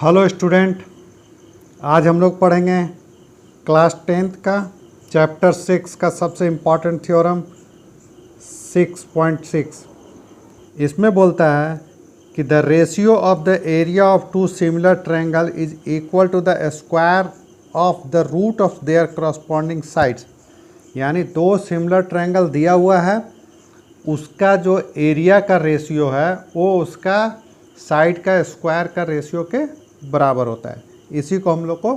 Hello student, आज हम लोग पढ़ेंगे क्लास 10th का चैप्टर 6 का सबसे इम्पॉर्टेंट थ्योरम 6.6। इसमें बोलता है कि the ratio of the area of two similar triangle is equal to the square of the root of their corresponding sides. यानी दो सिमिलर ट्रायंगल दिया हुआ है, उसका जो एरिया का रेशियो है वो उसका साइड का स्क्वायर का रेशियो के बराबर होता है। इसी को हम लोग को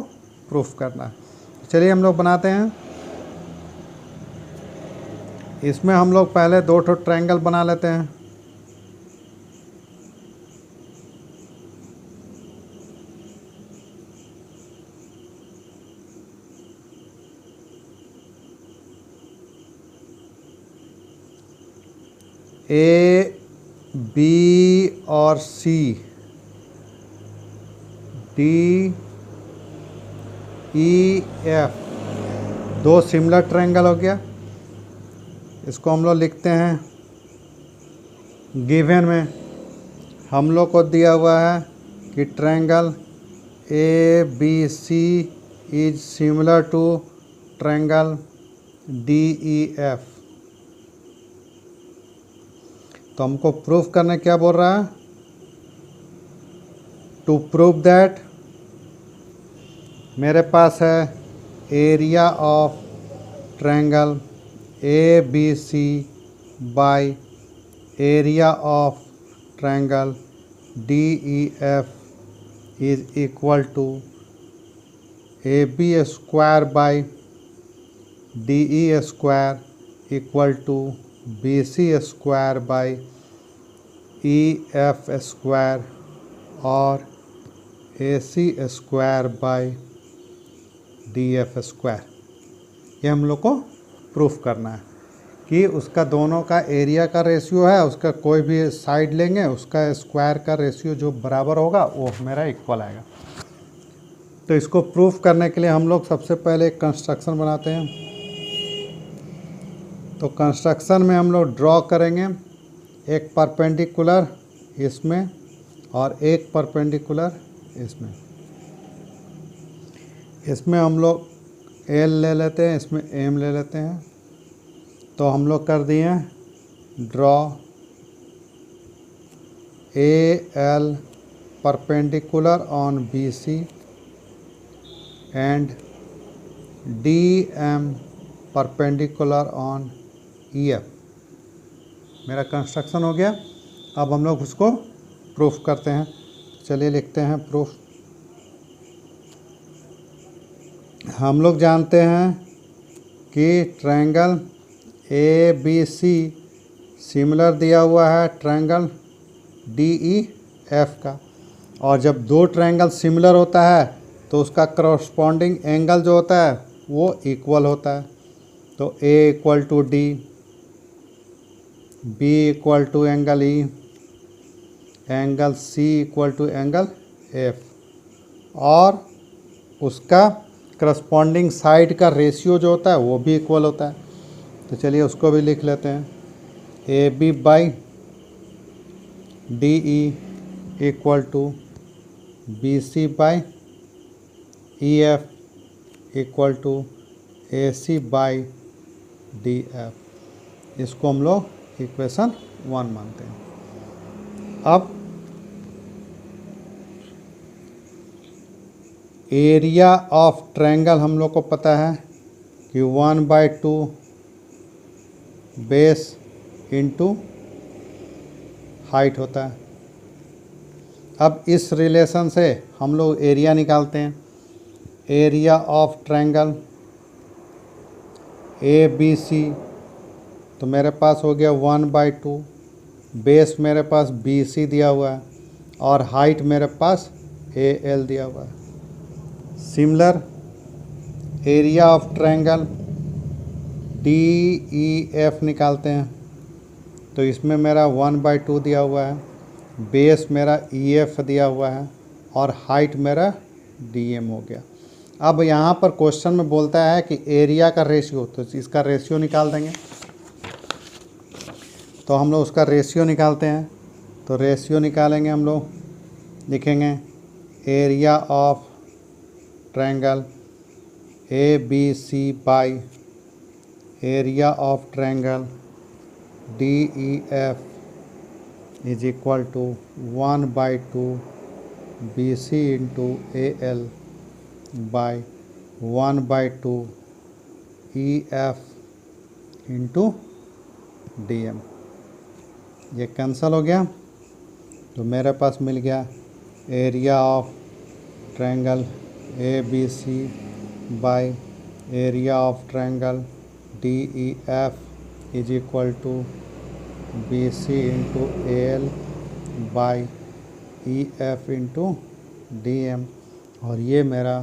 प्रूफ करना है। चलिए हम लोग बनाते हैं। इसमें हम लोग पहले दो ठो ट्रायंगल बना लेते हैं। ए बी और सी, डी ई एफ, दो सिमिलर ट्रायंगल हो गया। इसको हम लोग लिखते हैं गिवन में हम लोग को दिया हुआ है कि triangle A B C is similar to triangle D E F. तो हमको प्रूफ करने क्या बोल रहा है? टू प्रूव दैट मेरे पास है area of triangle A B C by area of triangle D E F is equal to A B square by D E square equal to B C square by E F square और A C square by D F square. ये हम लोग को proof करना है कि उसका दोनों का एरिया का रेशियो है, उसका कोई भी साइड लेंगे उसका स्क्वायर का रेशियो जो बराबर होगा वो मेरा इक्वल आएगा। तो इसको प्रूफ करने के लिए हम लोग सबसे पहले एक कंस्ट्रक्शन बनाते हैं। तो कंस्ट्रक्शन में हम लोग ड्रॉ करेंगे एक परपेंडिकुलर इसमें और एक परपेंडिकुलर इसमें। इसमें हम लोग एल ले लेते हैं, इसमें एम ले लेते हैं। तो हम लोग कर दिए draw A L perpendicular on B C and D M perpendicular on E F. मेरा कंस्ट्रक्शन हो गया। अब हम लोग उसको प्रूफ करते हैं। चलिए लिखते हैं प्रूफ। हम लोग जानते हैं कि triangle A B C similar दिया हुआ है ट्रायंगल डी ई एफ का, और जब दो ट्रायंगल सिमिलर होता है तो उसका करस्पॉन्डिंग एंगल जो होता है वो इक्वल होता है। तो A equal to D, B equal to angle E, angle C equal to angle F, और उसका करस्पॉन्डिंग साइड का रेशियो जो होता है वो भी इक्वल होता है। तो चलिए उसको भी लिख लेते हैं। A B by D E equal to B C by E F equal to A C by D F. इसको हम लोग इक्वेशन 1 मानते हैं। अब एरिया ऑफ ट्रायंगल हम लोग को पता है कि 1/2 बेस इंटू हाइट होता है। अब इस रिलेशन से हम लोग एरिया निकालते हैं। Area of triangle A B C, तो मेरे पास हो गया 1/2, बेस मेरे पास बी सी दिया हुआ है और हाइट मेरे पास ए एल दिया हुआ है। Similar area of triangle D E F निकालते हैं। तो इसमें मेरा 1/2 दिया हुआ है, बेस मेरा ई एफ दिया हुआ है और हाइट मेरा डी एम हो गया। अब यहाँ पर क्वेश्चन में बोलता है कि एरिया का रेशियो, तो इसका रेशियो निकाल देंगे। तो हम लोग उसका रेशियो निकालते हैं। तो रेशियो निकालेंगे हम लोग, लिखेंगे area of triangle ABC by area of triangle DEF is equal to 1/2 BC into AL by 1/2 EF into DM। ये कैंसिल हो गया तो मेरे पास मिल गया area of triangle ABC by area of triangle DEF is equal to BC into AL by EF into DM, और ये मेरा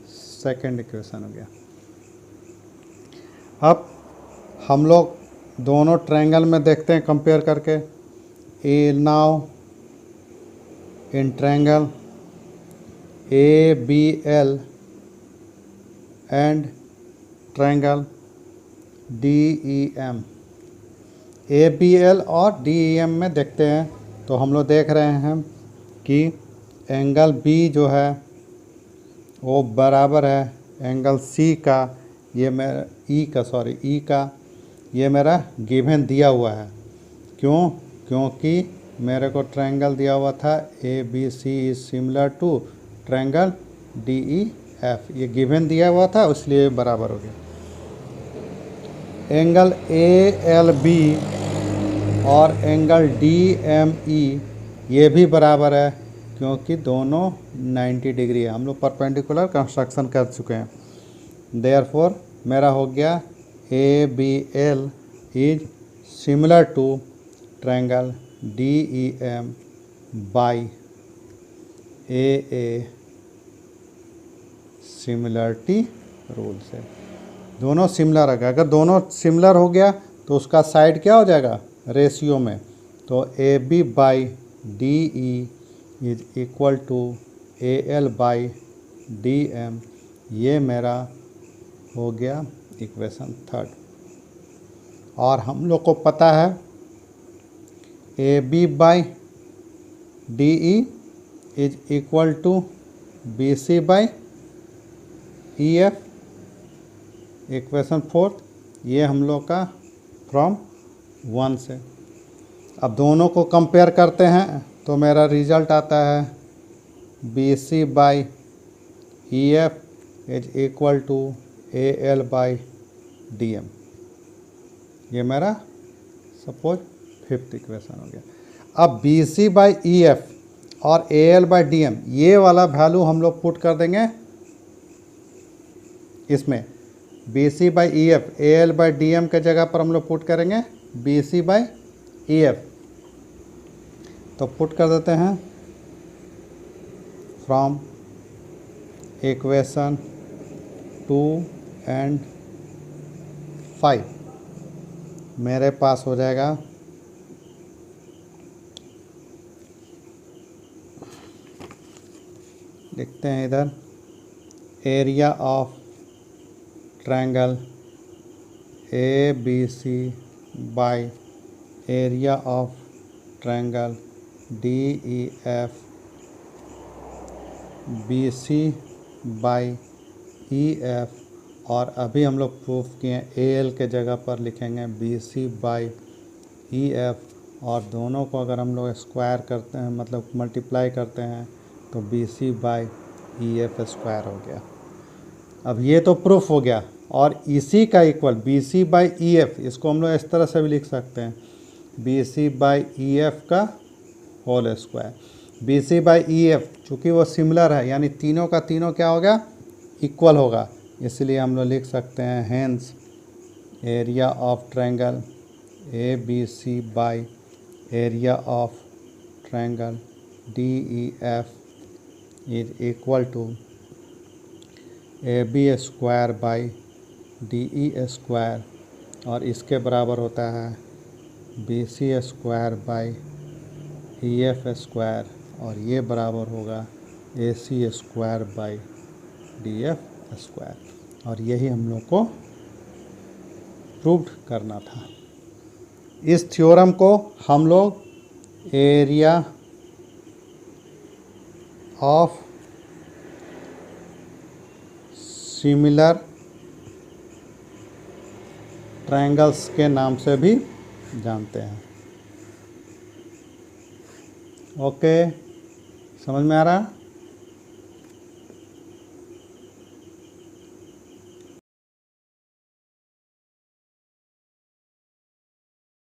सेकंड इक्वेशन हो गया। अब हम लोग दोनों ट्रायंगल में देखते हैं कंपेयर करके। A now in triangle ABL and triangle DEM। ABL और DEM में देखते हैं तो हम लोग देख रहे हैं कि एंगल B जो है वो बराबर है एंगल C का, ये मेरा E का ये मेरा गिवन दिया हुआ है। क्यों? क्योंकि मेरे को ट्रायंगल दिया हुआ था ABC is similar to triangle DEF, ये गिवन दिया हुआ था इसलिए बराबर हो गया। एंगल ALB और एंगल DME ये भी बराबर है क्योंकि दोनों 90 डिग्री है, हम लोग परपेंडिकुलर कंस्ट्रक्शन कर चुके हैं। देयरफॉर मेरा हो गया ABL is similar to triangle DEM by AA similarity rule से। दोनों सिमिलर है, अगर दोनों सिमिलर हो गया तो उसका साइड क्या हो जाएगा रेशियो में, तो AB by DE is equal to AL by DM। ये मेरा हो गया इक्वेशन थर्ड। और हम लोग को पता है AB by DE is equal to BC by EF, equation fourth. ये हम लोग का फ्रॉम 1 से। अब दोनों को कंपेयर करते हैं तो मेरा रिजल्ट आता है BC by EF is equal to AL by DM। ये मेरा सपोज फिफ्थ इक्वेशन हो गया। अब BC बाई EF और AL बाई DM ये वाला वैल्यू हम लोग पुट कर देंगे इसमें। BC by EF AL by DM के जगह पर हम लोग पुट करेंगे BC बाई EF। तो पुट कर देते हैं फ्रॉम इक्वेशन 2 एंड 5 मेरे पास हो जाएगा लिखते हैं इधर area of triangle ABC by area of triangle DEF BC by EF। और अभी हम लोग प्रूफ किए AL के जगह पर लिखेंगे BC बाई EF, और दोनों को अगर हम लोग स्क्वायर करते हैं मतलब मल्टीप्लाई करते हैं तो BC बाई EF स्क्वायर हो गया। अब ये तो प्रूफ हो गया, और इसी का इक्वल BC बाई EF इसको हम लोग इस तरह से भी लिख सकते हैं BC बाई EF का whole square. BC by EF चूँकि वो सिमिलर है यानी तीनों का तीनों क्या होगा इक्वल होगा, इसलिए हम लोग लिख सकते हैं hence area of triangle ABC by area of triangle DEF is equal to AB square by DE square, और इसके बराबर होता है BC square by EF square, और ये बराबर होगा AC square by DF square. और यही हम लोग को प्रूव करना था। इस थ्योरम को हम लोग एरिया ऑफ सिमिलर ट्रायंगल्स के नाम से भी जानते हैं। ओके, समझ में आ रहा?